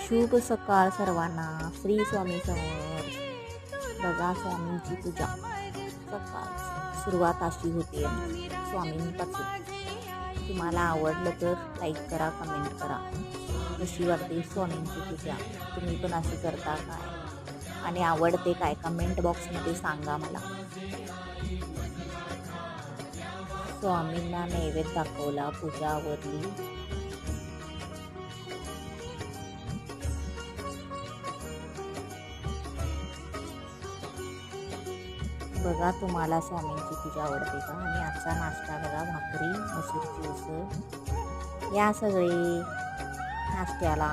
शुभ सकाळ सर्वांना. श्री स्वामी समर्थ. बघा स्वामींची पूजा सकाळ सुरुवात अशी होते स्वामींपासून. तुम्हाला आवडलं तर लाईक करा, कमेंट करा. कशी वाटते स्वामींची पूजा? तुम्ही पण अशी करता काय आणि आवडते काय? कमेंट बॉक्समध्ये सांगा मला. स्वामींना नैवेद्य दाखवला, पूजा आवरली. बघा तुम्हाला स्वामींची पूजा आवडते का? आणि आजचा नाश्ता बघा, भाकरी, मसूरची उसळ. या सगळे नाश्त्याला